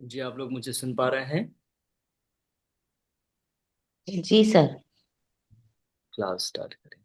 जी आप लोग मुझे सुन पा रहे हैं। जी सर। क्लास स्टार्ट करें।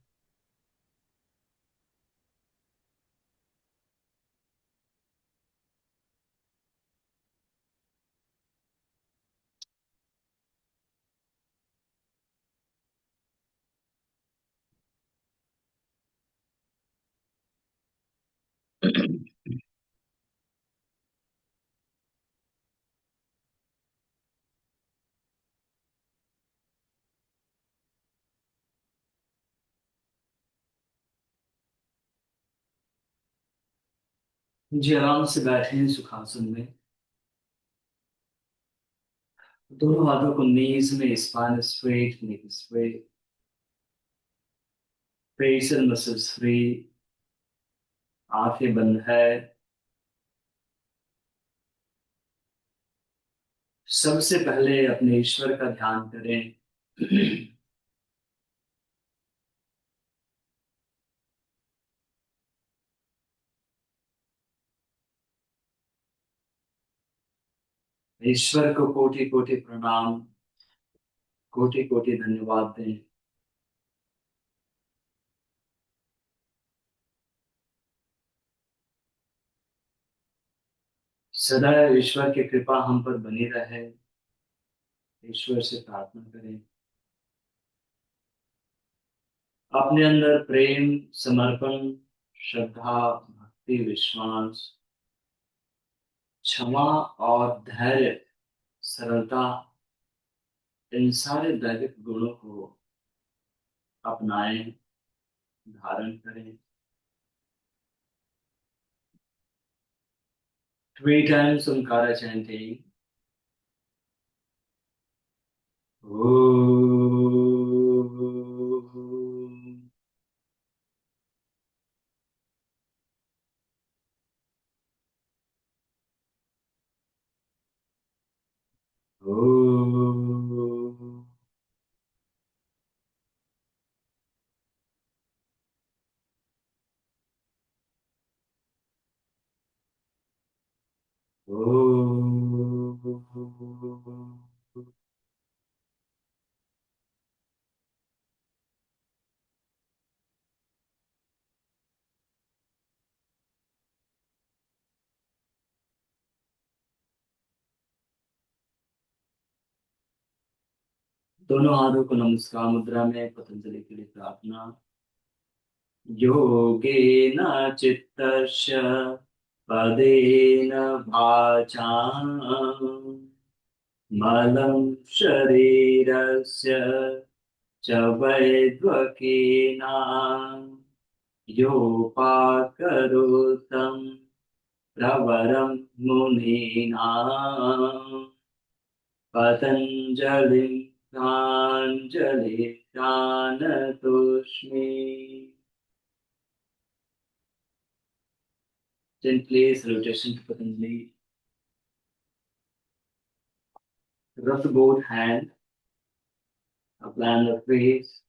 जी आराम से बैठे हैं सुखासन में। दोनों हाथों को नीज में, स्पाइन स्ट्रेट, नेक स्ट्रेट, फेशियल मसल्स फ्री, आंखें बंद है। सबसे पहले अपने ईश्वर का ध्यान करें। ईश्वर को कोटि कोटि प्रणाम, कोटि कोटि धन्यवाद दें। सदा ईश्वर की कृपा हम पर बनी रहे, ईश्वर से प्रार्थना करें। अपने अंदर प्रेम, समर्पण, श्रद्धा, भक्ति, विश्वास, क्षमा और धैर्य, सरलता, इन सारे दैविक गुणों को अपनाएं, धारण करें। 3 times ओंकार चैंटिंग। ओम। ओम। ओम। दोनों हाथों को नमस्कार मुद्रा में, पतंजलि के लिए प्रार्थना। योगेन चित्तस्य पदेन वाचां मलं शरीरस्य च वैद्वकेन योपाकरोतं प्रवरं मुनीनां पतञ्जलिं प्राञ्जलिर्प्राणतोऽस्मि। Gently salutation to Patanjali. Rub the both hand, apply on the face.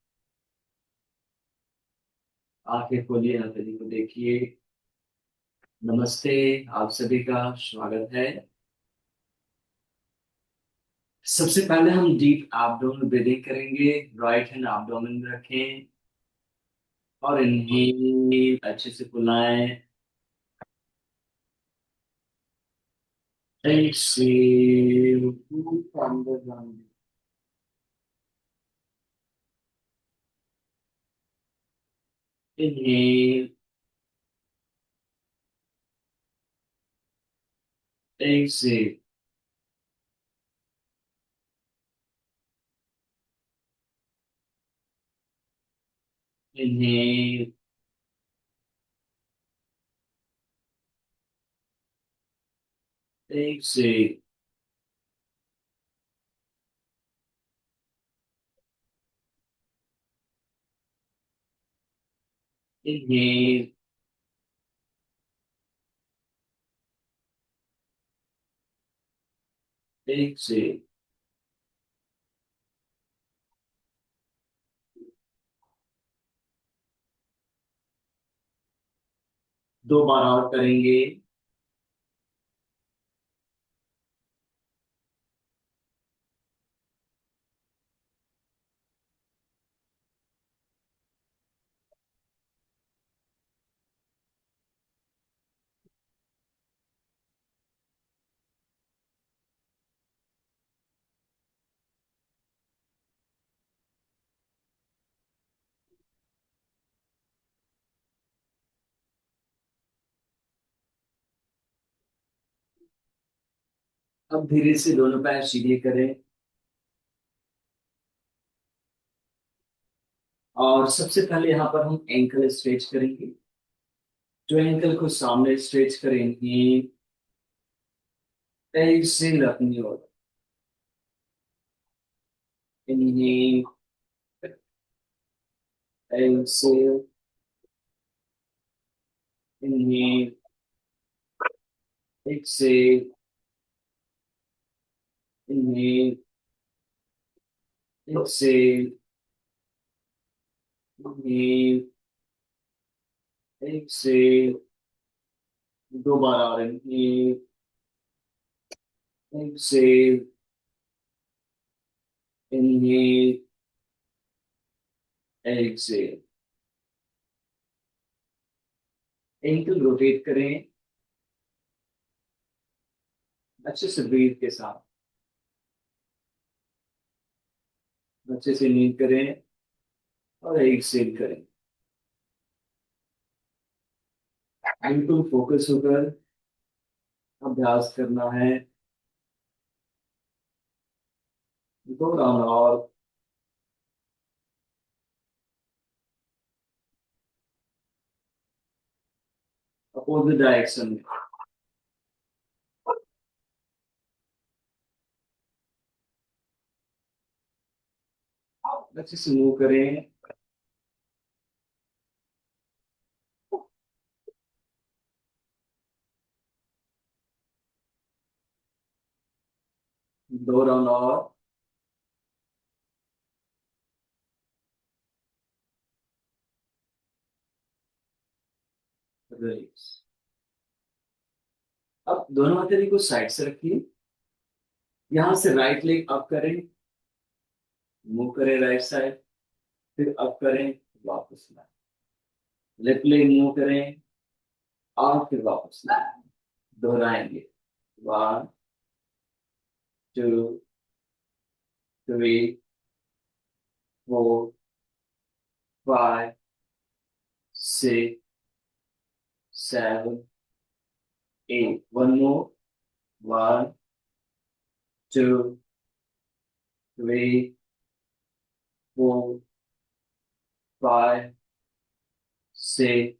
आंखें खोलिए, हथेली को देखिए। नमस्ते, आप सभी का स्वागत है। सबसे पहले हम डीप एब्डोमेन ब्रीदिंग करेंगे। राइट हैंड एब्डोमेन में रखें और इनहेल अच्छे से फुलाएं। एक्सेल ऊपर अंदर जाएंगे। Inhale, exhale, inhale, exhale, inhale, exhale. 2 बार और करेंगे। अब धीरे से दोनों पैर सीधे करें और सबसे पहले यहाँ पर हम एंकल स्ट्रेच करेंगे। जो एंकल को सामने स्ट्रेच करेंगे, ऐसे रखनी होगा। इन्हें ऐसे, इन्हें एक से, इन्हें एक से, इन्हें एक से, दोबारा और इन्हें एक से, इन्हें एक से। एंकल रोटेट करें अच्छे से, ब्रीथ के साथ अच्छे से नींद करें और एक्सेल करें। बिल्कुल फोकस होकर अभ्यास करना है। दो राउंड और। अपोजिट डायरेक्शन में अच्छे से मूव करें। दो राउंड और। रिलीज। अब दोनों हथेली को साइड से रखिए। यहां से राइट लेग अप करें, मूव करें राइट साइड, फिर अप करें, वापस लाएं। लेफ्ट लेग मूव करें और फिर वापस लाएं। दोहराएंगे। 1 2 3 4 5 6 7 8। One more. 1 2 3 4 5 6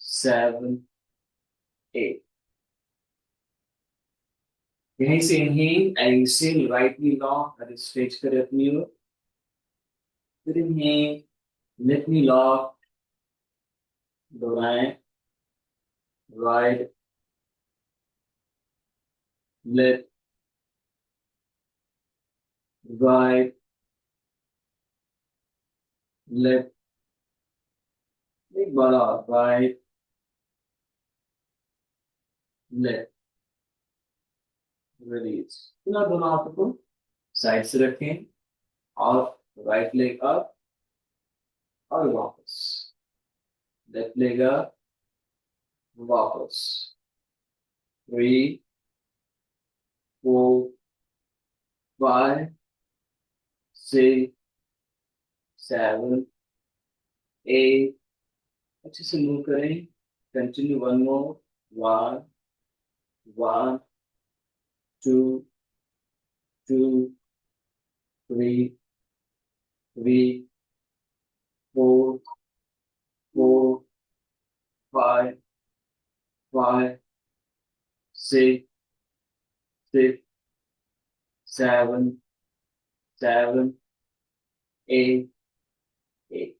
7 8। यहीं से inhale exhale, right knee lock और स्ट्रेच करें अपनी ओर। फिर इनहेल, लेफ्ट नी लॉक, दोहराएं। राइट, लेफ्ट, राइट, लेफ्ट, एक बार और। Right, left, release. पुनः दोनों हाथों को साइड से रखें और राइट लेग अप और वापस। लेफ्ट लेग अप, वापस। 3 4 5 6 7 8। अच्छे से मूव करें। कंटिन्यू। One more. 1 1 2 2 3 3 4 4 5 5 6 6 7 7 8 8।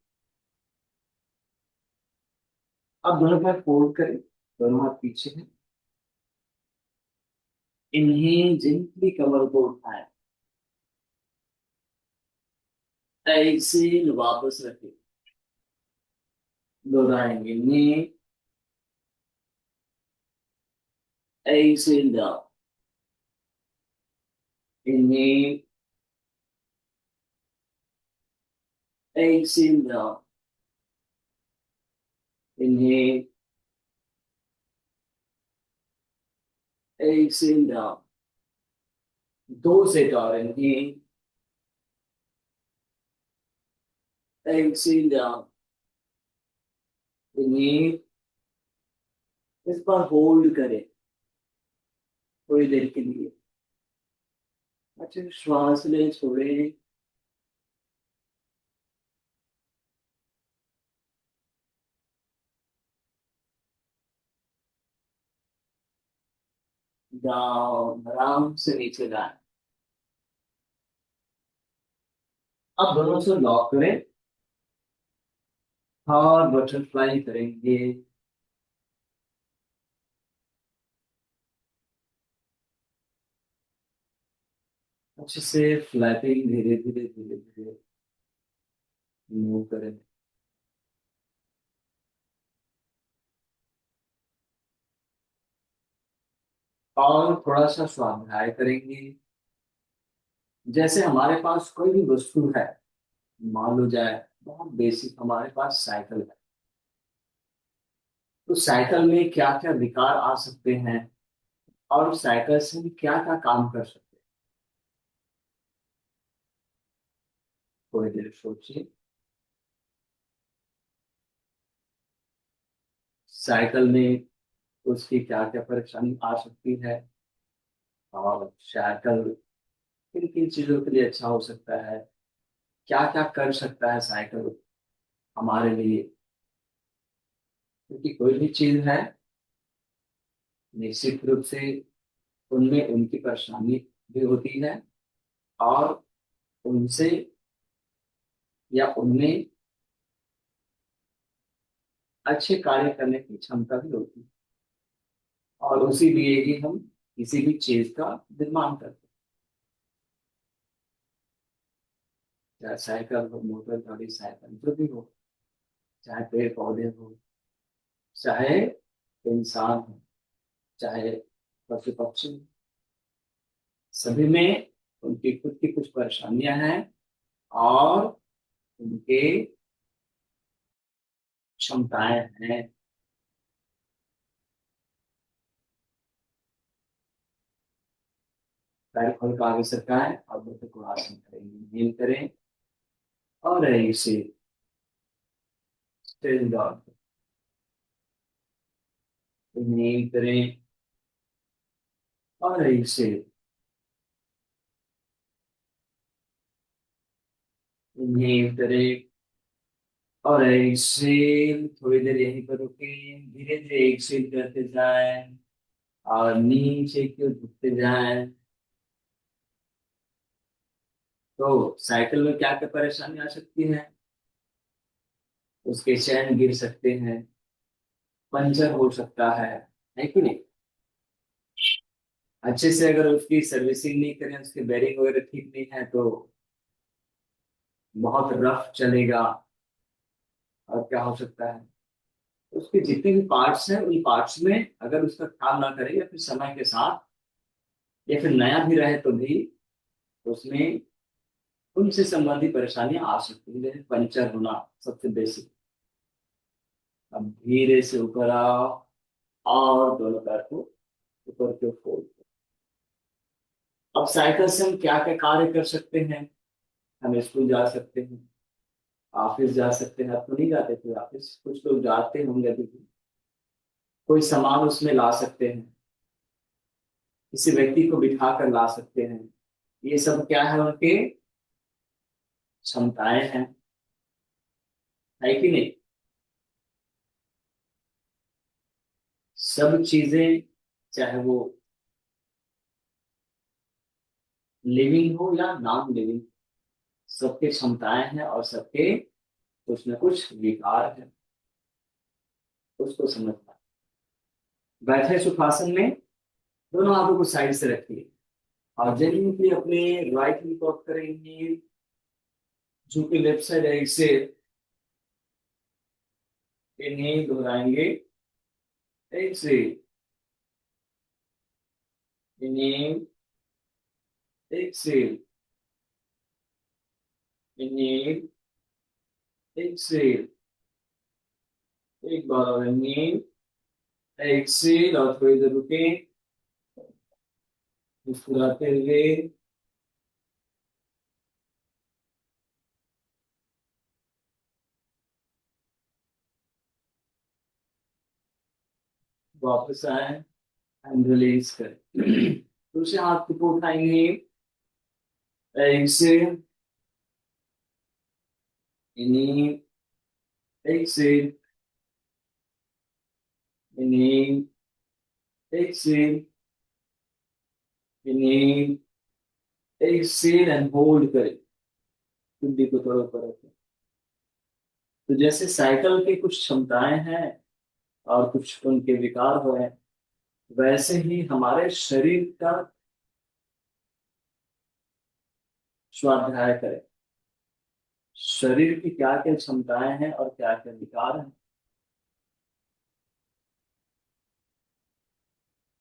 अब दोनों पैर फोल्ड करें, दोनों हाथ पीछे हैं। इन्हें जेंटली कमर को उठाएं, ऐसे वापस रखें। दोहराएंगे। नी, ऐसे डाउन। इन्हें ऐसे डाउन। इन्हें ऐसे डाउन। दो सेट और। इन्हें ऐसे डाउन। इन्हें इस बार होल्ड करें। थोड़ी देर के लिए। अच्छा, श्वास ले छोड़े। डाउन, आराम से नीचे जाए। अब दोनों से लॉक करें और बटरफ्लाई करेंगे। अच्छे से फ्लैपिंग धीरे धीरे धीरे धीरे मूव करें। और थोड़ा सा स्वाध्याय करेंगे। जैसे हमारे पास कोई भी वस्तु है, मान लो जाए बहुत बेसिक हमारे पास साइकिल है, तो साइकिल में क्या क्या विकार आ सकते हैं और साइकिल से हम क्या क्या काम कर सकते हैं। थोड़ी देर सोचिए। साइकिल में उसकी क्या क्या परेशानी आ सकती है और साइकिल किन किन चीजों के लिए अच्छा हो सकता है, क्या क्या कर सकता है साइकिल हमारे लिए। क्योंकि कोई भी चीज है, निश्चित रूप से उनमें उनकी परेशानी भी होती है और उनसे या उनमें अच्छे कार्य करने की क्षमता भी होती है। और उसी लिए ही हम किसी भी चीज का निर्माण करते हैं, चाहे साइकिल हो, मोटर गाड़ी, साइकिल जो भी हो, चाहे पेड़ पौधे हो, चाहे इंसान हो, चाहे पशु पक्षी, सभी में उनकी खुद की कुछ परेशानियां हैं और उनके क्षमताएं हैं। पैर खोल कर आगे सरकाएं और बुद्ध को आसन करेंगे, नील करें और इसे स्ट्रेच डॉग नील करें और इसे नील करें और एक्सेल। थोड़ी देर यहीं पर रुके, धीरे धीरे एक्सेल करते जाएं और नीचे की ओर झुकते जाएं। तो साइकिल में क्या क्या परेशानी आ सकती है, उसके चैन गिर सकते हैं, पंचर हो सकता है कि नहीं। अच्छे से अगर उसकी सर्विसिंग नहीं करें, उसके बेरिंग वगैरह ठीक नहीं है तो बहुत रफ चलेगा। और क्या हो सकता है, उसके जितने भी पार्ट्स हैं उन पार्ट्स में अगर उसका ख्याल ना करें या फिर समय के साथ या फिर नया भी रहे तो भी उसमें उनसे संबंधित परेशानियां आ सकती हैं, जैसे पंचर होना सबसे बेसिक। अब धीरे से ऊपर आओ और दोनों पैर को ऊपर की ओर फोल्ड करो। अब साइकिल से हम क्या क्या कार्य कर सकते हैं, हम स्कूल जा सकते हैं, ऑफिस जा सकते हैं। अब तो नहीं जाते थे ऑफिस, कुछ लोग जाते होंगे अभी भी। कोई सामान उसमें ला सकते हैं, किसी व्यक्ति को बिठा कर ला सकते हैं। ये सब क्या है, उनके क्षमताएं हैं, है कि नहीं। सब चीजें, चाहे वो लिविंग हो या नॉन लिविंग, सबके क्षमताएं हैं और सबके कुछ न कुछ विकार है, उसको समझना। बैठे सुखासन में दोनों हाथों को साइड से रखिए और जमीन पे अपने राइट हैंड को अप करेंगे, झुके लेफ्ट साइड ऐसे इन्हें दोहराएंगे। ऐसे इन्हें, एक्सेल, इन्हें, एक्सेल। एक बार और इन्हें, एक्सेल और थोड़ी देर रुके मुस्कुराते हुए। वापस आए, एंड रिलीज करें। दूसरे हाथ को उठाएंगे, एक से इन्हीं, एक से इन्हीं, एक से इन्हीं, एक से एंड होल्ड करें। कुंडी को थोड़ा ऊपर रखें। तो जैसे साइकिल की कुछ क्षमताएं हैं और कुछ उनके विकार हुए हैं, वैसे ही हमारे शरीर का स्वाध्याय करें। शरीर की क्या क्या क्षमताएं हैं और क्या क्या विकार हैं,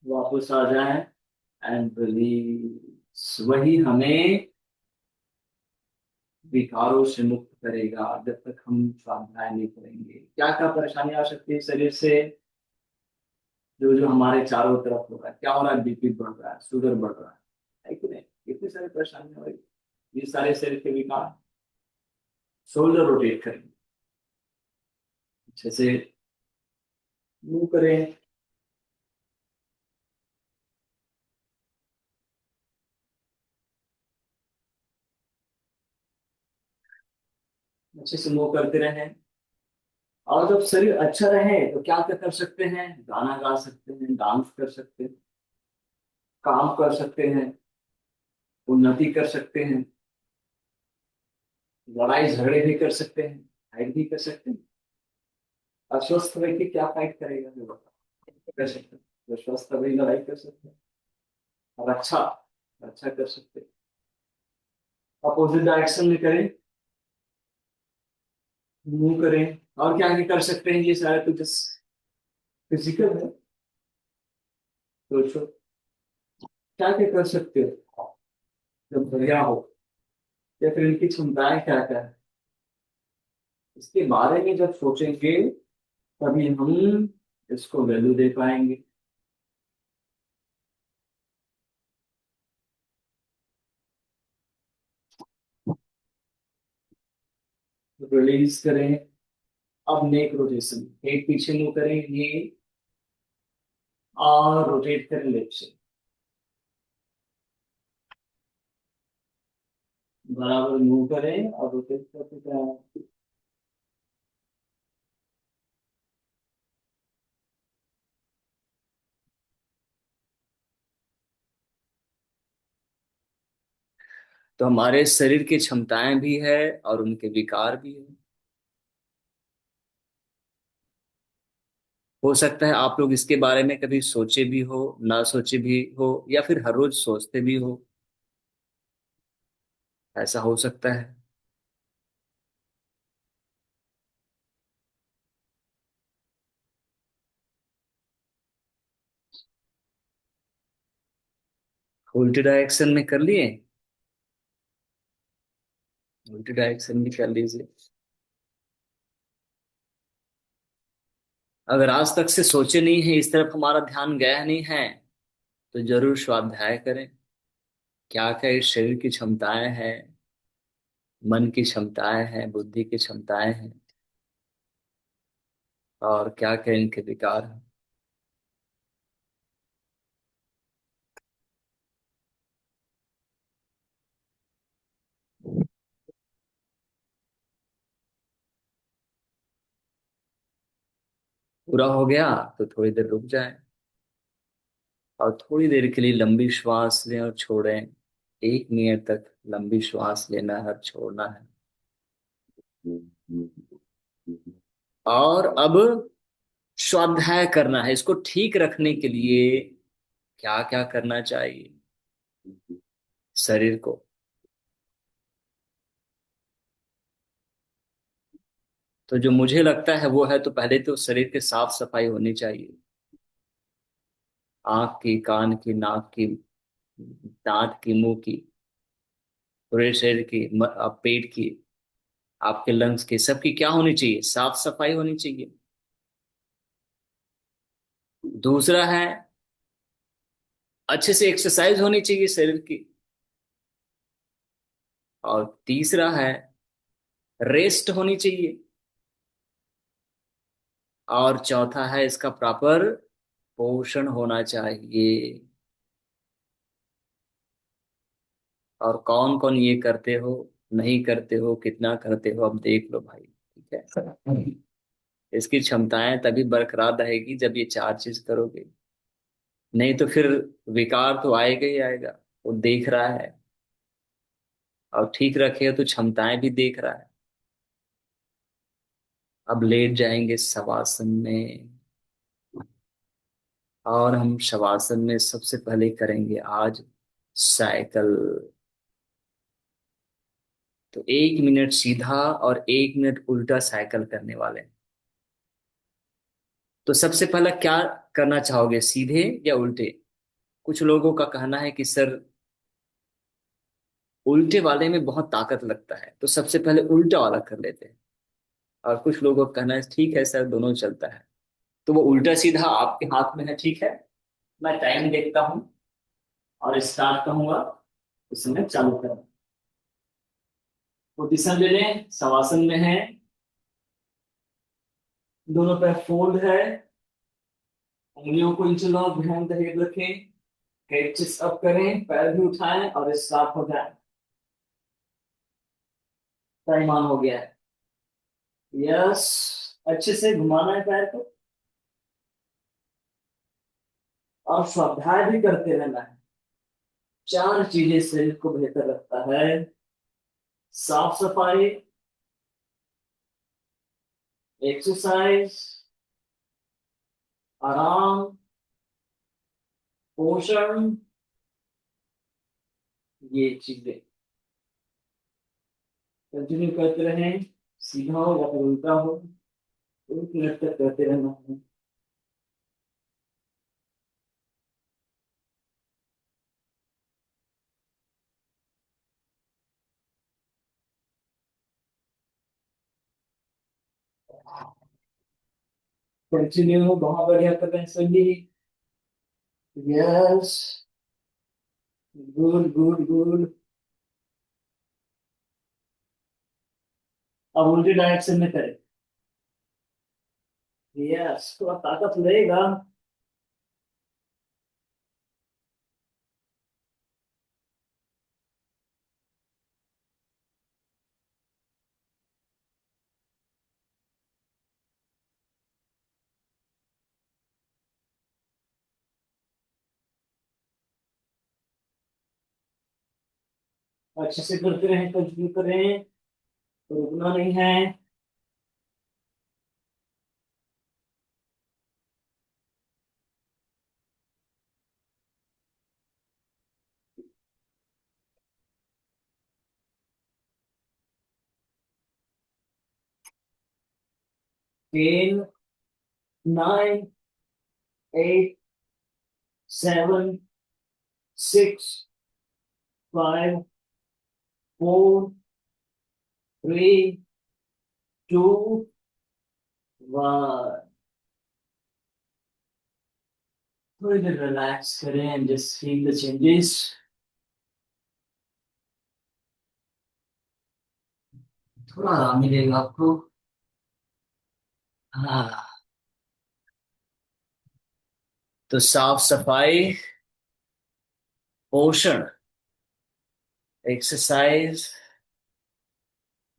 वापस आ जाएं एंड रिलीज। वही हमें विकारों से मुक्त करेगा जब तक हम स्वाध्याय नहीं करेंगे। क्या क्या परेशानी आ सकती है शरीर से, जो जो हमारे चारों तरफ हो रहा है, क्या हो रहा है, बीपी बढ़ रहा है, शुगर बढ़ रहा है कि नहीं, कितनी सारी परेशानियां हो रही, ये सारे शरीर के विकार। शोल्डर रोटेट करेंगे अच्छे से, मूव करें। अच्छे से मूव करते रहें। और जब शरीर अच्छा रहे तो क्या क्या कर सकते हैं, गाना गा सकते हैं, डांस कर सकते हैं, काम कर सकते हैं, उन्नति कर सकते हैं, लड़ाई झगड़े भी कर सकते हैं, फाइट भी कर सकते हैं। अस्वस्थ व्यक्ति क्या फाइट करेगा, जो बताओ, कर सकते हैं। जो स्वस्थ है वही लड़ाई कर सकते हैं। और अच्छा अच्छा कर सकते हैं। अपोजिट डायरेक्शन में करें, मूव करें। और क्या क्या कर सकते हैं, ये सारा कुछ फिजिकल है। सोचो क्या क्या कर सकते हो जब बढ़िया हो, या फिर इनकी क्षमताएं क्या क्या है, इसके बारे में जब सोचेंगे तभी हम इसको वैल्यू दे पाएंगे। रिलीज करें। अब नेक रोटेशन, एक पीछे मुंह करें ये, और रोटेट करें लेफ्ट से, बराबर मूव करें और रोटेट करते जाएं। तो हमारे शरीर की क्षमताएं भी है और उनके विकार भी है। हो सकता है आप लोग इसके बारे में कभी सोचे भी हो, ना सोचे भी हो, या फिर हर रोज सोचते भी हो। ऐसा हो सकता है। उल्टी डायरेक्शन में कर लिए, उल्टी डायरेक्शन में कर लीजिए। अगर आज तक से सोचे नहीं है, इस तरफ हमारा ध्यान गया नहीं है, तो जरूर स्वाध्याय करें। क्या क्या इस शरीर की क्षमताएं हैं, मन की क्षमताएं हैं, बुद्धि की क्षमताएं हैं, और क्या क्या इनके विकार हैं। पूरा हो गया तो थोड़ी देर रुक जाएं और थोड़ी देर के लिए लंबी श्वास लें और छोड़ें। 1 मिनट तक लंबी श्वास लेना है और छोड़ना है। और अब स्वाध्याय करना है। इसको ठीक रखने के लिए क्या क्या करना चाहिए शरीर को। तो जो मुझे लगता है वो है, तो पहले तो शरीर की साफ सफाई होनी चाहिए। आंख की, कान की, नाक की, दांत की, मुंह की, पूरे शरीर की, पेट की, आपके लंग्स की, सबकी क्या होनी चाहिए, साफ सफाई होनी चाहिए। दूसरा है, अच्छे से एक्सरसाइज होनी चाहिए शरीर की। और तीसरा है, रेस्ट होनी चाहिए। और चौथा है इसका प्रॉपर पोषण होना चाहिए। और कौन कौन ये करते हो, नहीं करते हो, कितना करते हो, अब देख लो भाई, ठीक है। इसकी क्षमताएं तभी बरकरार रहेगी जब ये चार चीज करोगे। नहीं तो फिर विकार तो आएगा ही आएगा। वो देख रहा है, और ठीक रखेगा तो क्षमताएं भी देख रहा है। अब लेट जाएंगे शवासन में। और हम शवासन में सबसे पहले करेंगे आज साइकिल। तो 1 मिनट सीधा और 1 मिनट उल्टा साइकिल करने वाले हैं। तो सबसे पहला क्या करना चाहोगे, सीधे या उल्टे? कुछ लोगों का कहना है कि सर उल्टे वाले में बहुत ताकत लगता है, तो सबसे पहले उल्टा वाला कर लेते हैं। और कुछ लोगों का कहना है ठीक है सर, दोनों चलता है। तो वो उल्टा सीधा आपके हाथ में है, ठीक है। मैं टाइम देखता हूँ और स्टार्ट कहूंगा, उस समय चालू करें। पोजीशन ले लें, शवासन में है, दोनों पैर फोल्ड है, उंगलियों को इंटरलॉक ध्यान रखें, हेड चेस्ट अप करें, पैर भी उठाएं और स्टार्ट हो जाए। टाइम ऑन हो गया है। यस, अच्छे से घुमाना है पैर को, और स्वाध्याय भी करते रहना है। चार चीजें शरीर को बेहतर रखता है: साफ सफाई, एक्सरसाइज, आराम, पोषण। ये चीजें कंटिन्यू करते रहें, सीधा हो या फिर उल्टा हो, 1 मिनट तक करते रहना है। कंटिन्यू, बहुत बढ़िया कर रहे हैं सभी। Yes, good good good. अब उल्टी डायरेक्शन में करें। यस, थोड़ा ताकत लगेगा। अच्छे से करते रहें, कंटिन्यू करें, रुकना नहीं है। 10, 9, 8, 7, 6, 5, 4, 3, 2, 1। थोड़ी देर रिलैक्स करें and just feel the changes. थोड़ा आराम मिलेगा आपको। हाँ, तो साफ सफाई, पोषण, एक्सरसाइज,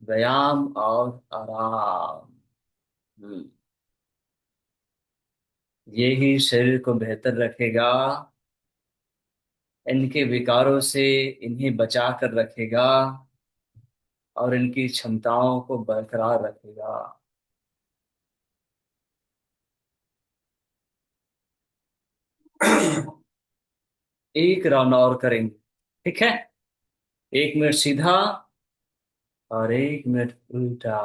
व्यायाम और आराम। हम्म, ये ही शरीर को बेहतर रखेगा, इनके विकारों से इन्हें बचा कर रखेगा, और इनकी क्षमताओं को बरकरार रखेगा। एक राउंड और करेंगे, ठीक है। 1 मिनट सीधा और 1 मिनट उल्टा।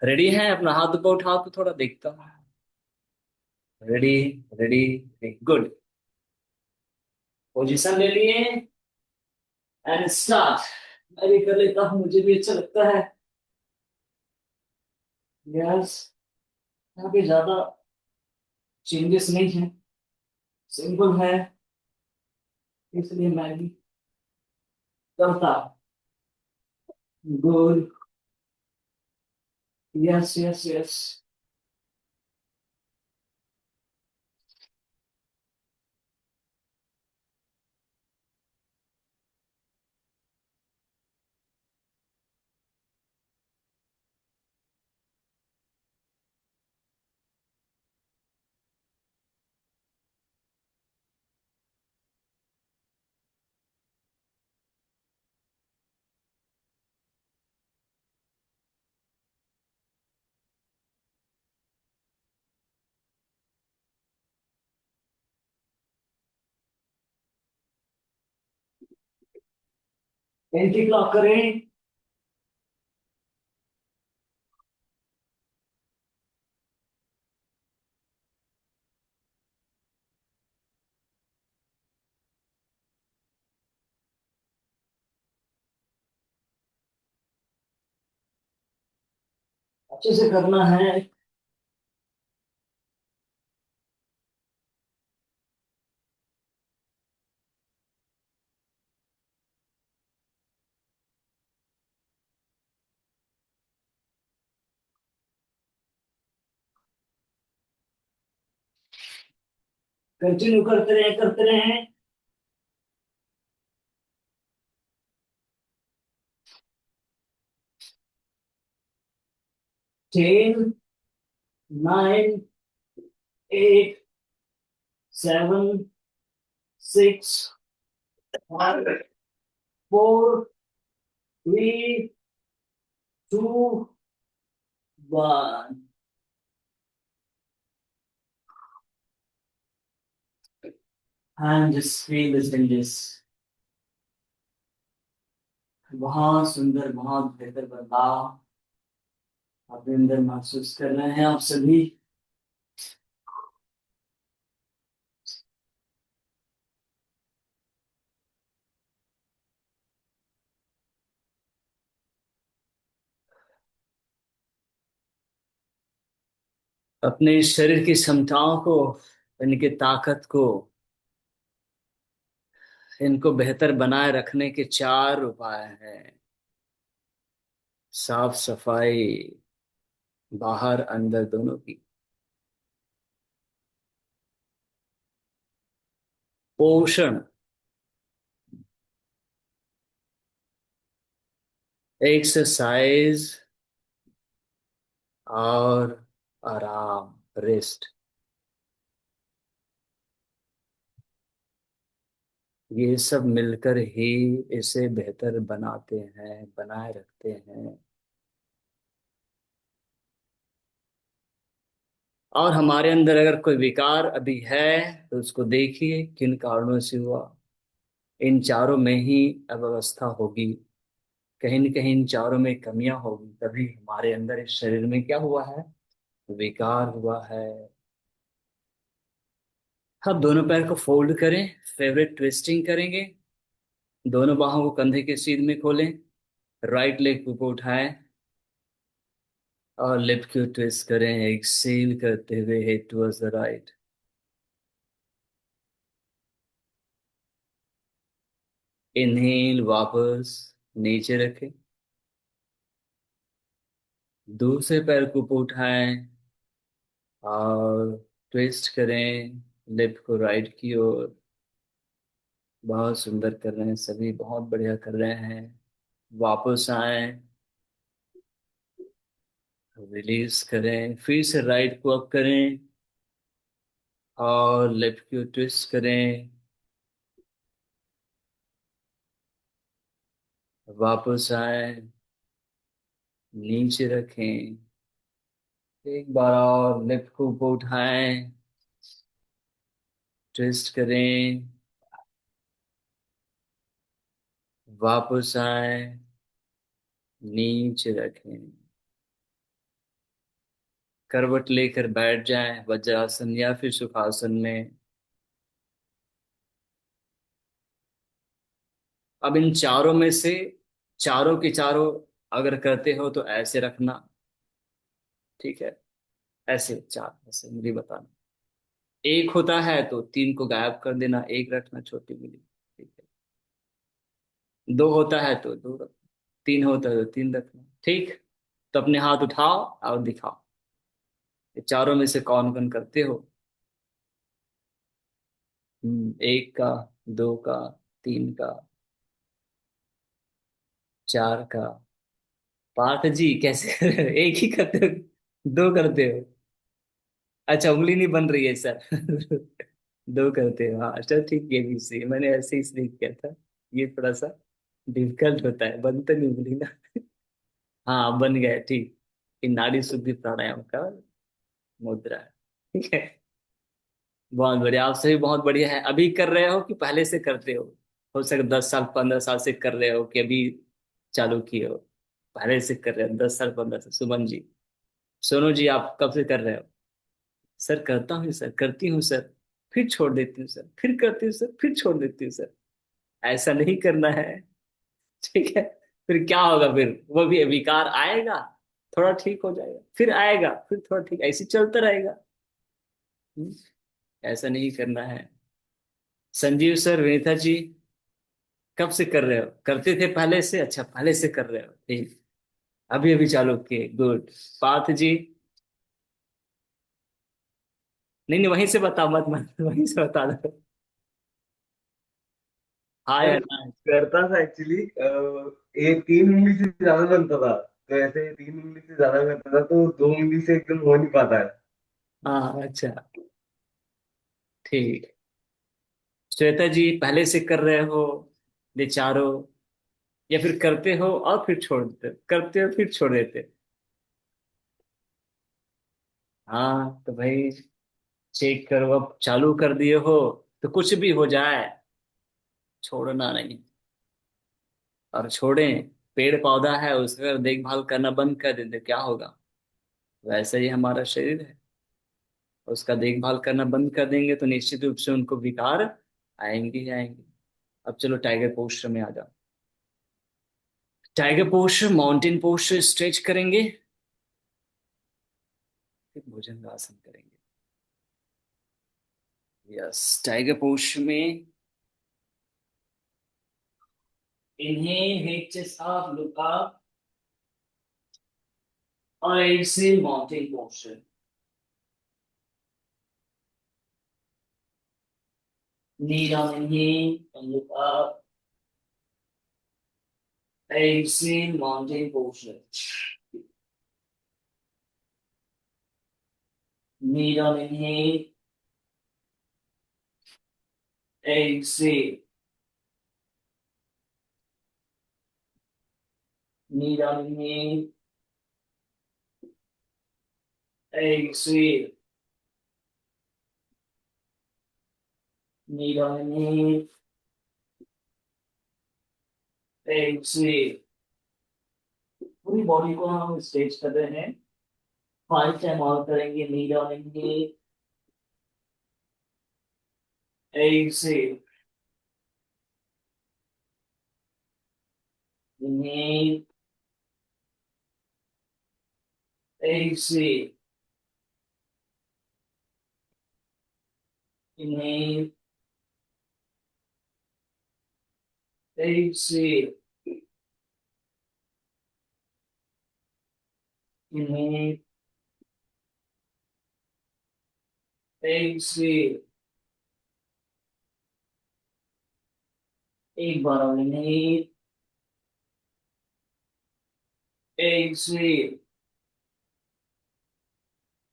रेडी है? अपना हाथ ऊपर उठाओ तो थोड़ा देखता हूँ। Ready, ready, good. पोजीशन ले लिए एंड स्टार्ट। मैं भी कर लेता हूँ, मुझे भी अच्छा लगता है। यस, यहाँ पे ज्यादा चेंजेस नहीं है, सिंपल है, इसलिए मैं भी करता। Good. Yes yes yes. Anti clock करें। अच्छे से करना है। कंटिन्यू करते रहे। 10, 9, 8, 7, 6, 5, 4, 3, 2, 1। And just feel the changes। बहुत सुंदर, बहुत बेहतर बदलाव अपने अंदर महसूस कर रहे हैं आप सभी। अपने शरीर की क्षमताओं को, इनकी ताकत को, इनको बेहतर बनाए रखने के चार उपाय हैं। साफ सफाई, बाहर अंदर दोनों की। पोषण, एक्सरसाइज और आराम, रेस्ट। ये सब मिलकर ही इसे बेहतर बनाते हैं, बनाए रखते हैं। और हमारे अंदर अगर कोई विकार अभी है तो उसको देखिए किन कारणों से हुआ। इन चारों में ही अव्यवस्था होगी, कहीं न कहीं इन चारों में कमियां होगी, तभी हमारे अंदर इस शरीर में क्या हुआ है, विकार हुआ है। अब दोनों पैर को फोल्ड करें, फेवरेट ट्विस्टिंग करेंगे। दोनों बाहों को कंधे के सीध में खोलें, राइट लेग ऊपर उठाएं और लेफ्ट को ट्विस्ट करें, एक्सेल करते हुए head towards the right. Inhale, वापस नीचे रखें। दूसरे पैर को ऊपर उठाएं और ट्विस्ट करें लेफ्ट को राइट की ओर। बहुत सुंदर कर रहे हैं सभी, बहुत बढ़िया कर रहे हैं। वापस आए, रिलीज करें, फिर से राइट को अप करें और लेफ्ट को ट्विस्ट करें। वापस आए, नीचे रखें। एक बार और लेफ्ट को ऊपर उठाएं, ट्विस्ट करें, वापस आए, नीचे रखें। करवट लेकर बैठ जाएं वज्रासन या फिर सुखासन में। अब इन चारों में से चारों के चारों अगर करते हो तो ऐसे रखना, ठीक है। ऐसे चार, ऐसे मुझे बताना। एक होता है तो तीन को गायब कर देना, एक रखना छोटी उंगली, ठीक है। दो होता है तो दो रखना, तीन होता है तो तीन रखना, ठीक। तो अपने हाथ उठाओ और दिखाओ, ये चारों में से कौन कौन करते हो। एक का, दो का, तीन का, चार का। पार्थ जी कैसे कर रहे हो? एक ही करते हो, दो करते हो? अच्छा, उंगली नहीं बन रही है सर। दो करते हो, हाँ अच्छा ठीक, ये भी सही, मैंने ऐसे ही इसलिए किया था। ये थोड़ा सा डिफिकल्ट होता है, बनता नहीं उंगली ना। हाँ बन गया, ठीक। ये नाड़ी शुद्धि प्राणायाम का मुद्रा है, ठीक है। बहुत बढ़िया, आप सभी बहुत बढ़िया है। अभी कर रहे हो कि पहले से करते हो? हो सके 10 साल 15 साल से कर रहे हो कि अभी चालू किए हो, पहले से कर रहे हो 10 साल 15 साल। सुमन जी, सोनू जी, आप कब से कर रहे हो? सर करता हूँ सर, करती हूँ सर, फिर छोड़ देती हूँ सर, फिर करती हूँ सर, फिर छोड़ देती हूँ सर। ऐसा नहीं करना है। ठीक है। फिर क्या होगा? फिर वो भी विकार आएगा, थोड़ा ठीक हो जाएगा, फिर आएगा, फिर थोड़ा ठीक, ऐसे चलता रहेगा। हम्म, ऐसा नहीं करना है। संजीव सर, विनीता जी, कब से कर रहे हो? करते थे पहले से? अच्छा, पहले से कर रहे हो, ठीक। अभी अभी चालू किए, गुड। पार्थ जी, नहीं नहीं, वहीं से बता, मत मत वहीं से बता दो। हाँ या मैं ना? करता था एक्चुअली। एक 3 उंगली से ज्यादा बनता था, तो ऐसे 3 उंगली से ज्यादा करता था तो 2 उंगली से एकदम हो नहीं पाता है। हाँ, अच्छा, ठीक। श्वेता जी, पहले से कर रहे हो विचारो, या फिर करते हो और फिर छोड़ देते, करते हो फिर छोड़ देते? हाँ तो भाई, चेक करो, अब चालू कर दिए हो तो कुछ भी हो जाए, छोड़ना नहीं। और छोड़ें, पेड़ पौधा है, उसका अगर देखभाल करना बंद कर देते क्या होगा? वैसे ही हमारा शरीर है, उसका देखभाल करना बंद कर देंगे तो निश्चित रूप से उनको विकार आएंगे ही आएंगे। अब चलो टाइगर पोस्चर में आ जाओ। Tiger posture, mountain posture stretch करेंगे, फिर भुजंगासन करेंगे। यस, टाइगर पोस्चर में इन्हें head chest up, look up, और exhale mountain posture. Knee down inhale and look up. Exhale, mountain posture. Knee down inhale. Exhale. Knee down inhale. Exhale. Knee down inhale. Exhale. पूरी body को हम stretch कर रहे हैं। 5 time और करेंगे। Knee down inhale. Exhale. Inhale. Exhale. Inhale. Exhale. Inhale. Exhale. एक बार और inhale. Exhale.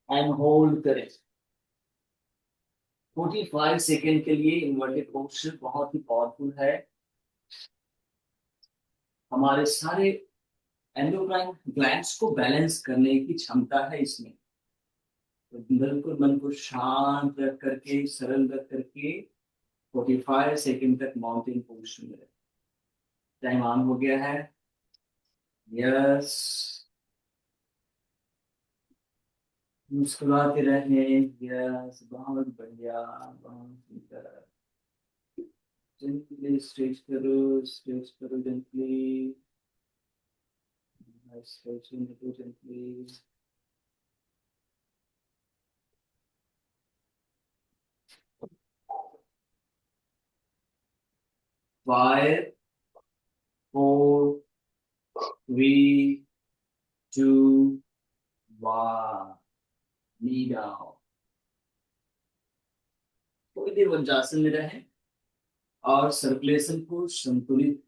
एंड होल्ड करें 45 सेकेंड के लिए। इन्वर्टेड पोस्चर बहुत ही पावरफुल है। हमारे सारे एंडोक्राइन ग्लैंड्स को बैलेंस करने की क्षमता है इसमें। तो बिल्कुल मन को शांत रख करके, सरल रख करके 45 सेकेंड तक माउंटेन पोस्चर में रखें। टाइम ऑन हो गया है। यस, मुस्कुराते रहे। यस, बहुत बढ़िया, बहुत सुंदर। जेंटली स्ट्रेच करो gently. Stretching it gently. Five, four, three, two, one. Knee down. थोड़ी देर वज्रासन में रहें और सर्कुलेशन को संतुलित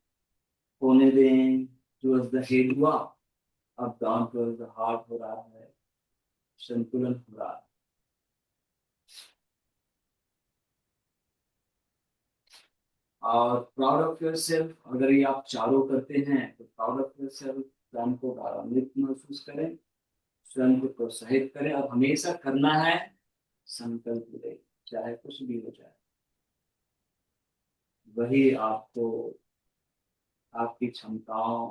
होने दें। टुवर्ड्स द हेड हुआ, अब डाउन टुवर्ड्स द हार्ट हो रहा है, संतुलन हो रहा है। और प्राउड ऑफ योर सेल्फ, अगर ये आप चारों करते हैं तो प्राउड ऑफ योर सेल्फ, स्वयं को गौरवान्वित महसूस करें, स्वयं को प्रोत्साहित करें। और हमेशा करना है, संकल्प ले, चाहे कुछ भी हो जाए। वही आपको आपकी क्षमताओं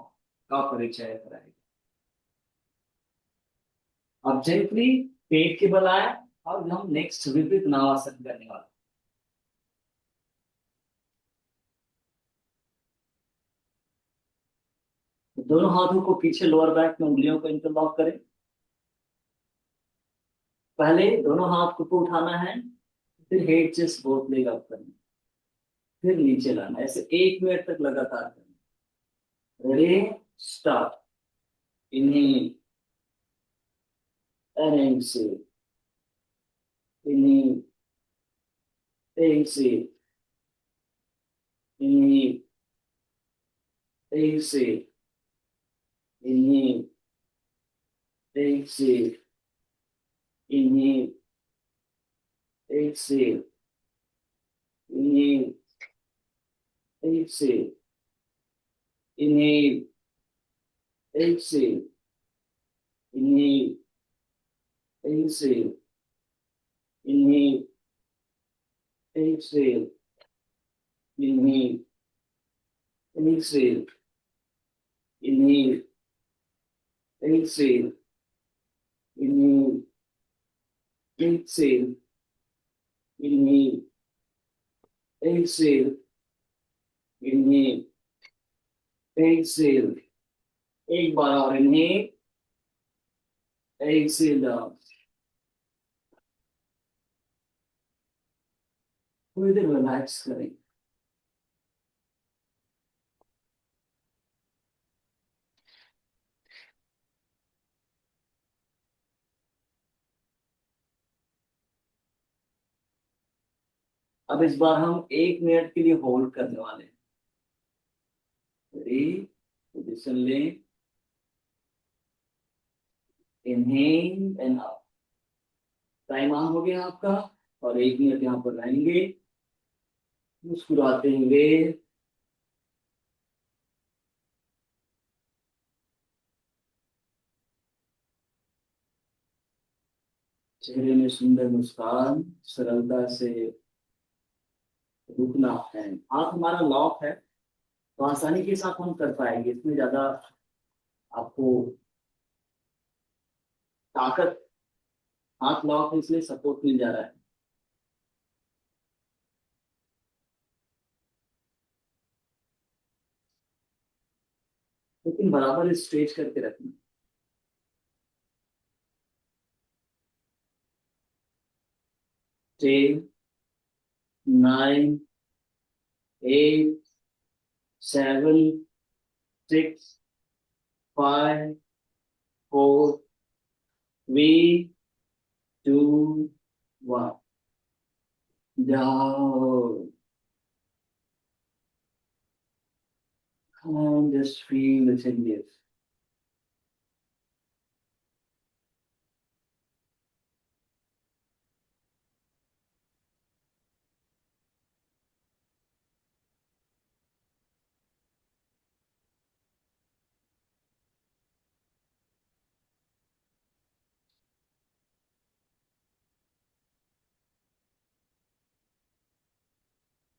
का परिचय कराएगी। अब जेंटली पेट के बल आए और हम नेक्स्ट विपरीत नावासन करने वाले हैं। तो दोनों हाथों को पीछे लोअर बैक में उंगलियों को इंटरलॉक करें। पहले दोनों हाथ को उठाना है, फिर head chest both leg up करना, फिर नीचे लाना, ऐसे 1 मिनट तक लगातार करना। Ready, start. इन्हीं एंड से, इन्हीं एक से, इन्हीं एक से, इन्हीं एक से, इन्हीं एक से, इन्हीं एक से, इन्हीं एक से, इन्हीं एक से, इन्हीं एक से, इन्हीं एक से, इन्हीं एक से, इन्हीं एक से, इन्हीं एक से, इन्हीं एक से, एक बार और इन्हीं एक से डाउन। थोड़ी देर रिलैक्स करें। अब इस बार हम 1 मिनट के लिए होल्ड करने वाले हैं। रेडी, पोजिशन लें, inhale and out. Time on हो गया आपका, और 1 मिनट यहाँ पर रहेंगे मुस्कुराते हुए। चेहरे में सुंदर मुस्कान, सरलता से रुकना है। हाथ हमारा लॉक है, तो आसानी के साथ हम कर पाएंगे, इसमें ज्यादा आपको ताकत, हाथ लॉक है इसलिए सपोर्ट मिल जा रहा है। लेकिन बराबर स्ट्रेच करके रखना। 10, 9, 8, 7, 6, 5, 4, 3, 2, 1। जाओ, and just feel the changes.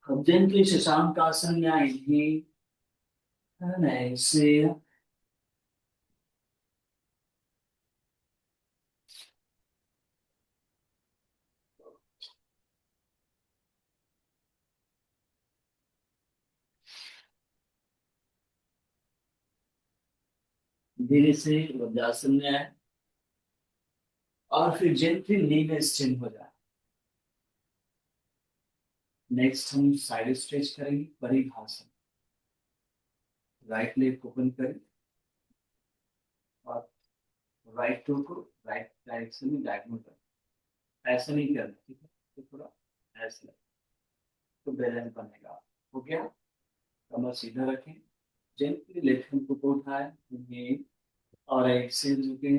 अब gently शशांक आसन या इन्हें ऐसे धीरे से वज्रासन में आए, और फिर जेंटली नी में स्ट्रेन हो जाए। नेक्स्ट हम साइड स्ट्रेच करेंगे, बड़ी घासन। राइट लेग ओपन करें और राइट टो को राइट डायरेक्शन में डायगोनल करें। ऐसा नहीं करना, ठीक है, तो थोड़ा ऐसा, तो बैलेंस बनेगा। हो गया, कमर सीधा रखें, जेंटली लेफ्ट हैंड को उठाए, ये और एक से झुके,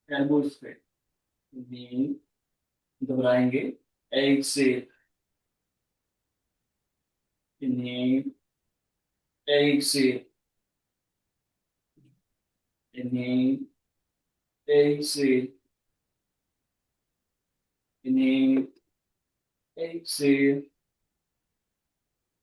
एल्बोज पे, ये दोहराएंगे। एक से, इन्हें एक से, इन्हें एक से, इन्हें एक से,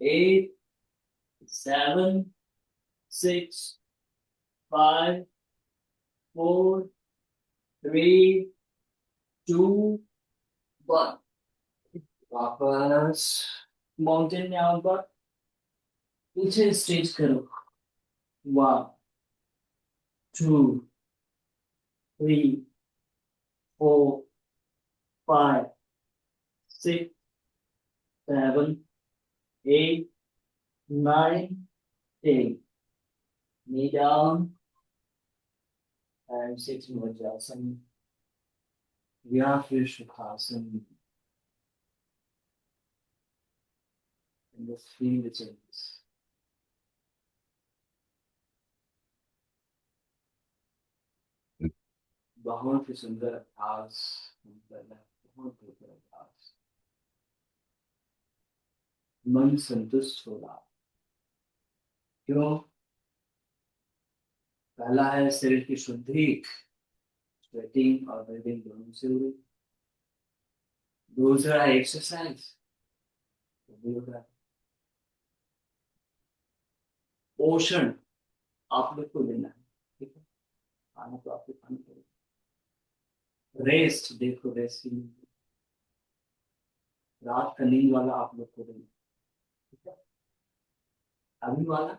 8, 7, 6, 5, 4, 3, 2, 1। वापस माउंटेन में आओ, पर पीछे स्ट्रेच करो। 1, 2, 3, 4, 5, 6, 7, 8, 9, 10। Knee down and sit in Vajrasana या फिर सुखासन। And just feel the changes. बहुत ही सुंदर अभ्यास करना, बहुत बेहतर अभ्यास। मन संतुष्ट होगा। क्यों? पहला है शरीर की शुद्धि, स्वेटिंग और ब्रीदिंग दोनों से हुई। दूसरा है एक्सरसाइज, वो भी हो रहा है। पोषण आप लोग को लेना है, ठीक है? खाना तो आपको खाना पड़ेगा। रेस्ट, देखो रेस्ट की रात का नींद वाला आप लोग को लेना, ठीक है? अभी वाला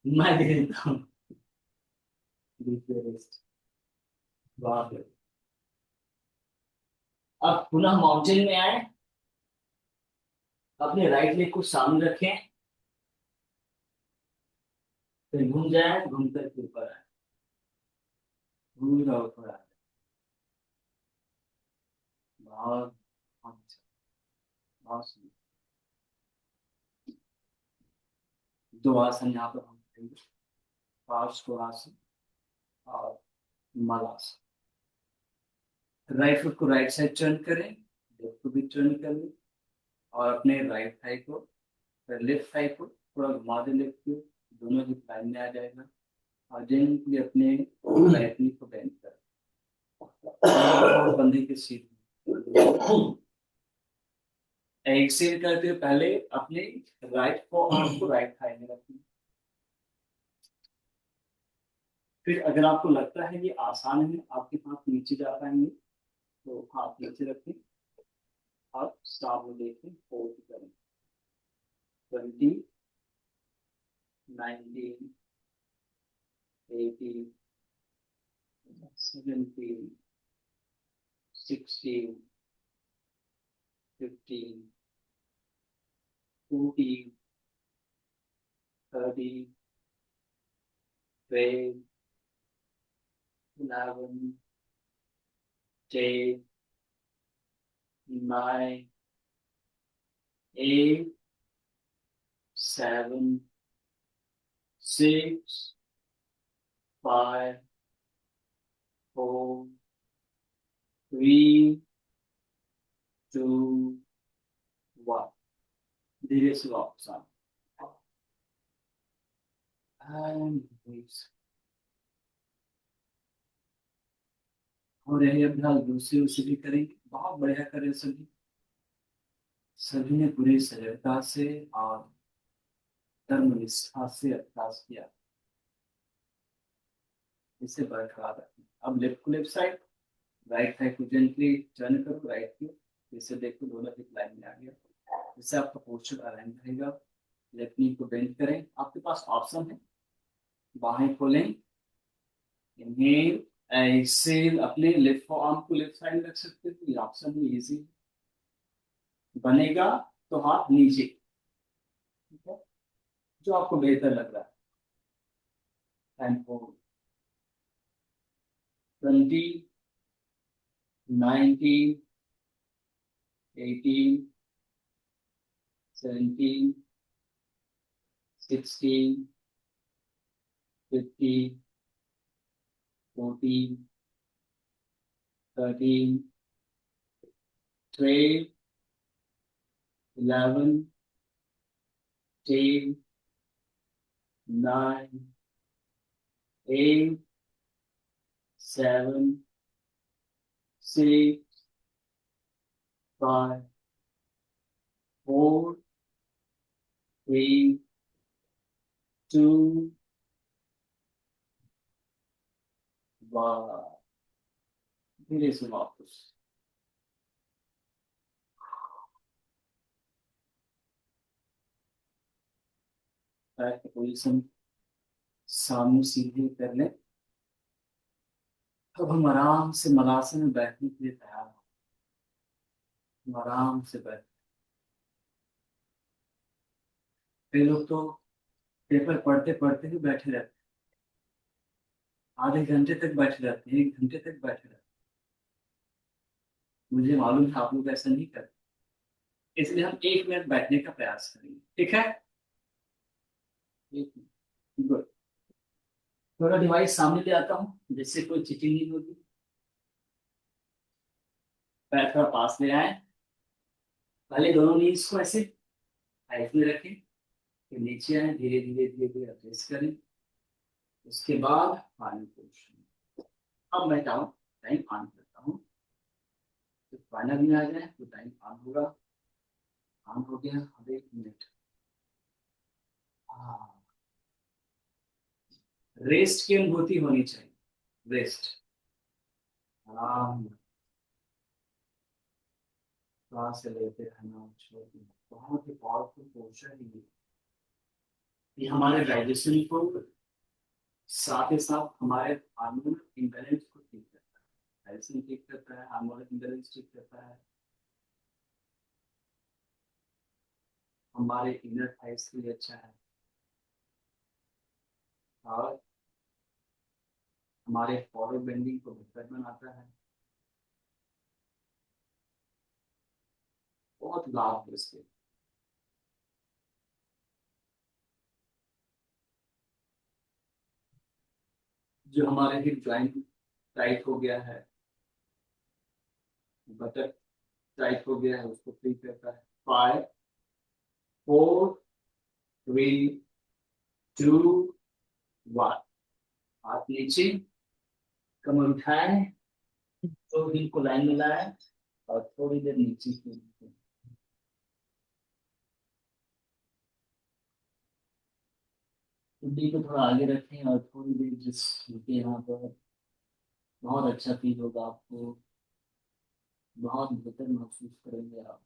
मैं दे देता हूँ, रेस्ट। वाह, अब पुनः माउंटेन में आए, अपने राइट लेग को सामने रखें, फिर घूम जाए, घूम कर ऊपर आए, पूरा ऊपर आए। बहुत बहुत अच्छा, बहुत सुंदर। दो आसन यहाँ पर हम करेंगे, पार्श्वासन और मलासन। राइट फुट को राइट साइड टर्न करें, लेफ्ट को भी टर्न कर लें, और अपने राइट थाई को, फिर लेफ्ट थाई को थोड़ा घुमा दें, लेफ्ट को, दोनों ही लाइन में आ जाएगा। और जेंटली अपने राइट नी को बेंड करें, बंदी की सीट। एक्सेल करते हुए पहले अपने राइट को आर्म को राइट थाई में रखें। फिर अगर आपको लगता है ये आसान है, आपके हाथ नीचे जा पाएंगे, तो हाथ नीचे रखें और स्टार में देखें, फोल्ड करें। 20, 19, 18, 17, 16, 15, 14, 13, 12, 11, 10, 9, 8, 7, 6, 5, 4, 3, 2, 1। धीरे से वापस आ, and release। और यही अभ्यास दूसरे उसे भी करेंगे, बहुत बढ़िया करें सभी। सभी ने पूरी सजगता से और धर्म निष्ठा से अभ्यास किया। इसे बरकरार रखें। अब लेफ्ट को लेफ्ट साइड, राइट साइड को जेंटली टर्न करो राइट की। इसे देखो दोनों हिप लाइन में आ गया। इससे आपका पोस्चर अलाइन रहेगा। लेफ्ट नी को बेंड करें। आपके पास ऑप्शन है, बाहें खोलें, इनहेल, एक्सेल, अपने लेफ्ट आर्म को लेफ्ट साइड में रख सकते हो, ये ऑप्शन है, इजी बनेगा। तो हाथ नीचे, ठीक है, जो आपको बेहतर लग रहा है। And four, 20, 19, 18, 17, 16, 15, 14, 13, 12, 11, 10, 9, 8, 7, 6, 5, 4, 3 2 1। धीरे से वापस। पैर की पोजीशन सामने सीधे कर ले। अब हम आराम से मलासन में बैठने के लिए तैयार हो। हम आराम से बैठ। कई लोग तो पेपर पढ़ते पढ़ते ही बैठे रहते हैं, आधे घंटे तक बैठे रहते हैं, 1 घंटे तक बैठे रहते हैं। मुझे मालूम है आप लोग ऐसा नहीं करते, इसलिए हम 1 मिनट बैठने का प्रयास करेंगे, ठीक है? 1 मिनट, गुड। थोड़ा डिवाइस सामने ले आता हूँ जिससे कोई चीटिंग नहीं होगी। पैर थोड़ा पास ले आए। पहले दोनों नीज को ऐसे हाइट में रखें, फिर नीचे आए, धीरे धीरे धीरे धीरे प्रेस करें। उसके बाद फाइनल पोजीशन। अब मैं टाइम टाइम ऑन करता हूँ। तो फाइनल में आ जाए तो टाइम ऑन होगा। ऑन हो गया। अब 1 मिनट। हाँ, रेस्ट की अनुभूति होनी चाहिए। रेस्ट, आराम, सांस लेते रहना, छोड़ना। बहुत ही पावरफुल पोस्चर है ये हमारे डाइजेशन को, साथ ही साथ हमारे हार्मोन इम्बैलेंस को ठीक करता है। डाइजेशन ठीक करता है, हार्मोन इम्बैलेंस ठीक करता है, हमारे इनर थाइस के लिए अच्छा है, और हमारे फॉरवर्ड बेंडिंग को बेहतर बनाता है। बहुत लाभ है इसके। जो हमारे हिप ज्वाइंट टाइट हो गया है, बटक टाइट हो गया है, उसको फ्री करता है। 5 4 3 2 1। हाथ नीचे, कमर उठाए, तो दिल को लाइन में लाए, और थोड़ी देर नीचे की। कुंडी को थोड़ा आगे रखें और थोड़ी देर जिस रुके यहाँ पर। बहुत अच्छा फील होगा आपको, बहुत बेहतर महसूस करेंगे आप।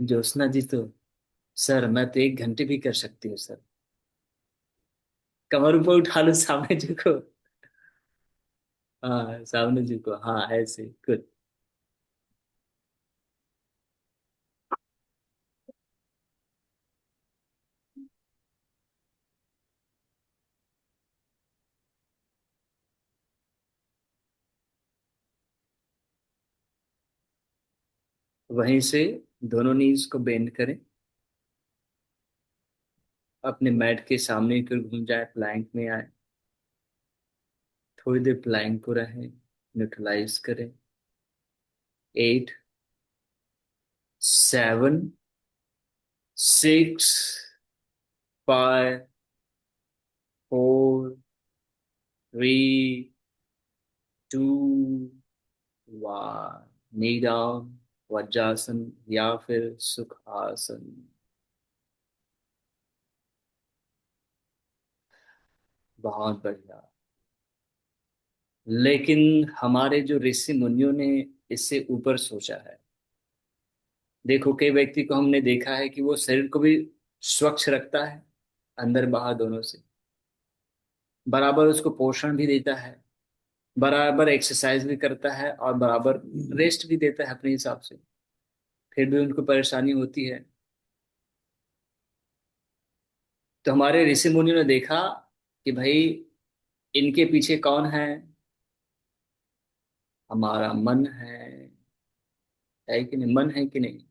ज्योत्सना जी तो, सर मैं तो 1 घंटे भी कर सकती हूँ सर। कमर ऊपर उठा लो, सामने झुको। हाँ सामने झुको, हाँ ऐसे, गुड। वहीं से दोनों नीज को बेंड करें, अपने मैट के सामने की ओर घूम जाए, प्लैंक में आए। थोड़ी देर प्लैंक को रहें, न्यूट्रलाइज करें। 8 7 6 5 4 3 2 1। नी डाउन, वज्रासन या फिर सुखासन। बहुत बढ़िया। लेकिन हमारे जो ऋषि मुनियों ने इससे ऊपर सोचा है। देखो, कई व्यक्ति को हमने देखा है कि वो शरीर को भी स्वच्छ रखता है, अंदर बाहर दोनों से, बराबर उसको पोषण भी देता है, बराबर एक्सरसाइज भी करता है, और बराबर रेस्ट भी देता है अपने हिसाब से। फिर भी उनको परेशानी होती है। तो हमारे ऋषि मुनियों ने देखा कि भाई, इनके पीछे कौन है? हमारा मन है कि नहीं? मन है कि नहीं?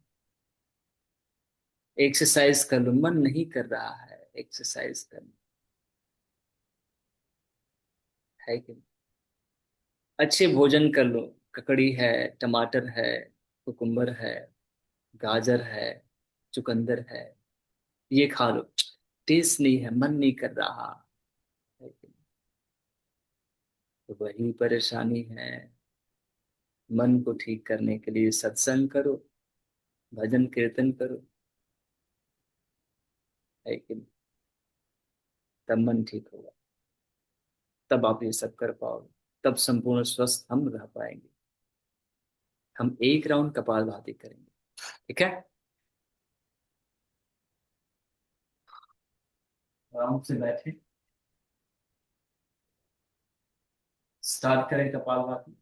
एक्सरसाइज कर लो, मन नहीं कर रहा है, एक्सरसाइज कर लो, है कि नहीं? अच्छे भोजन कर लो, ककड़ी है, टमाटर है, कुकुम्बर है, गाजर है, चुकंदर है, ये खा लो। टेस्ट नहीं है, मन नहीं कर रहा, है कि नहीं? तो वही परेशानी है। मन को ठीक करने के लिए सत्संग करो, भजन कीर्तन करो, है कि नहीं? तब मन ठीक होगा, तब आप ये सब कर पाओगे, तब संपूर्ण स्वस्थ हम रह पाएंगे। हम एक राउंड कपालभाति करेंगे, ठीक है? आराम से बैठे, स्टार्ट करें कपालभाति।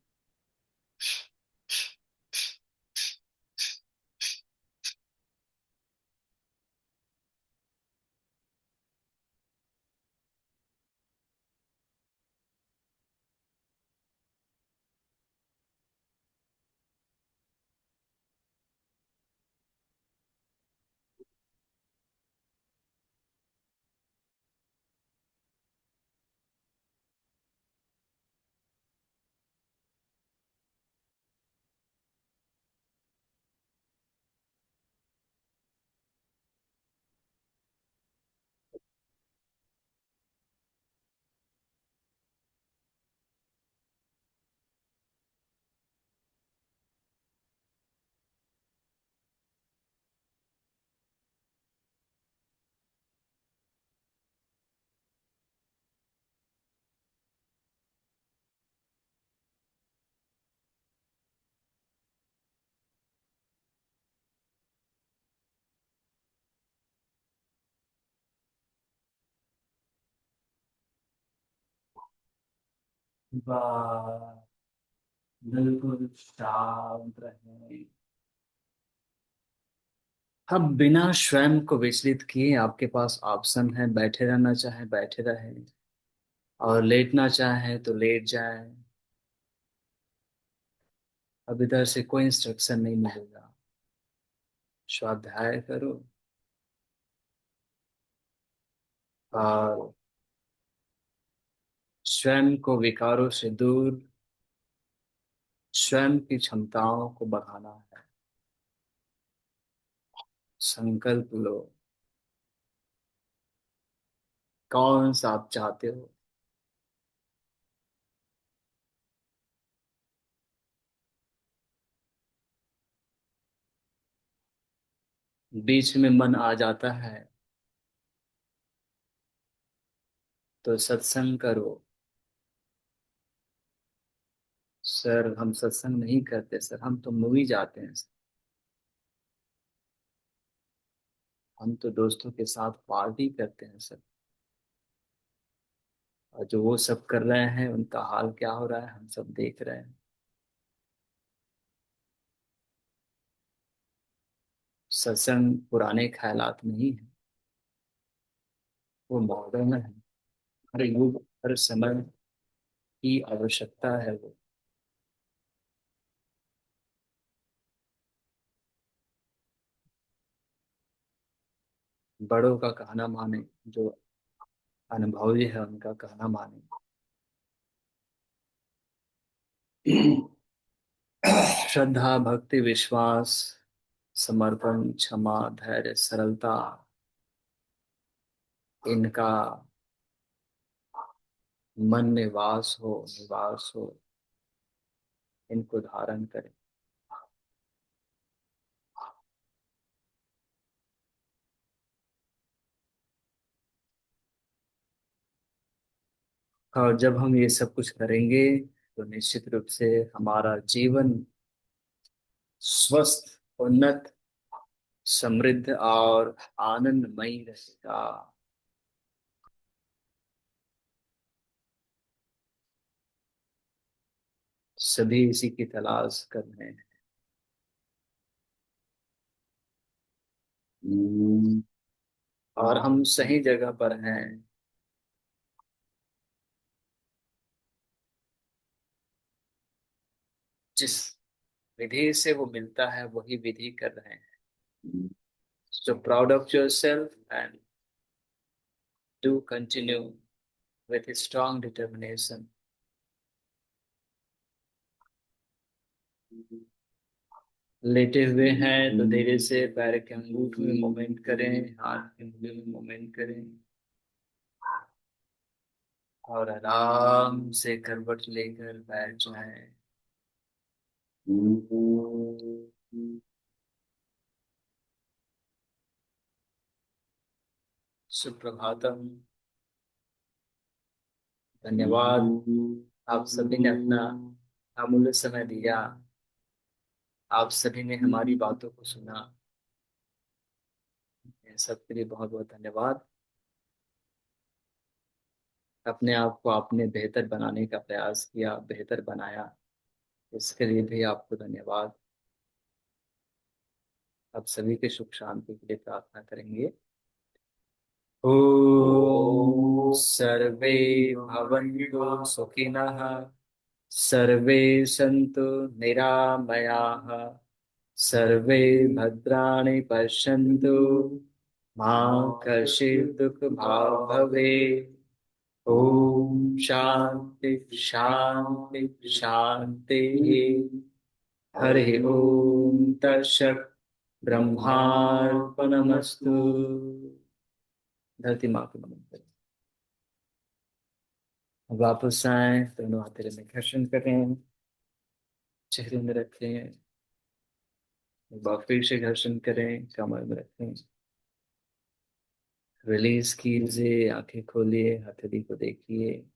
वाह, बिल्कुल शांत रहे। अब बिना स्वयं को विचलित किए आपके पास ऑप्शन है, बैठे रहना चाहे बैठे रहे, और लेटना चाहे तो लेट जाए। अब इधर से कोई इंस्ट्रक्शन नहीं मिलेगा। स्वाध्याय करो और स्वयं को विकारों से दूर, स्वयं की क्षमताओं को बढ़ाना है। संकल्प लो, कौन सा आप चाहते हो। बीच में मन आ जाता है तो सत्संग करो। सर हम सत्संग नहीं करते सर, हम तो मूवी जाते हैं सर, हम तो दोस्तों के साथ पार्टी करते हैं सर। और जो वो सब कर रहे हैं उनका हाल क्या हो रहा है हम सब देख रहे हैं। सत्संग पुराने ख्यालात नहीं है, वो मॉडर्न है। हर युग हर समय की आवश्यकता है वो। बड़ों का कहना माने, जो अनुभवी है उनका कहना माने। श्रद्धा भक्ति विश्वास, समर्पण क्षमा धैर्य सरलता, इनका मन में वास हो, निवास हो, इनको धारण करें। और जब हम ये सब कुछ करेंगे तो निश्चित रूप से हमारा जीवन स्वस्थ, उन्नत, समृद्ध और आनंदमयी रहेगा। सभी इसी की तलाश कर रहे हैं। और हम सही जगह पर हैं। जिस विधि से वो मिलता है वही विधि कर रहे हैं। So proud of yourself and do continue with a strong determination. लेटे हुए हैं तो धीरे से पैर के अंगूठ में मूवमेंट करें, हाथ के उंगली में मूवमेंट करें, और आराम से करवट लेकर बैठ जाएं। सुप्रभातम। धन्यवाद, आप सभी ने अपना अमूल्य समय दिया। आप सभी ने हमारी बातों को सुना। इन सब के लिए बहुत बहुत धन्यवाद। अपने आप को आपने बेहतर बनाने का प्रयास किया, बेहतर बनाया, इसके लिए भी आपको धन्यवाद। आप सभी के सुख शांति के लिए प्रार्थना करेंगे। ॐ सर्वे भवन्तु सुखिनः, सर्वे सन्तु निरामयाः, सर्वे भद्राणि पश्यन्तु, मा कश्चित् दुःखभाग् भवेत्। ॐ शान्ति शान्ति शान्तिः। हरि ओम तत्सत्। ब्रह्मार्पणमस्तु। धरती माँ को नमन करें। अब वापस आए, दोनों हाथें में घर्षण करें, चेहरे में रखें, एक बार फिर से घर्षण करें, कमर में रखें, रिलीज कीजिए, आंखें खोलिए, हथेली को देखिए।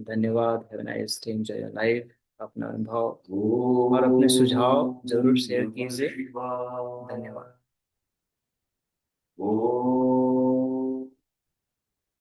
धन्यवाद। Have a nice day, enjoy your life. अपना अनुभव और अपने सुझाव जरूर शेयर कीजिए। धन्यवाद।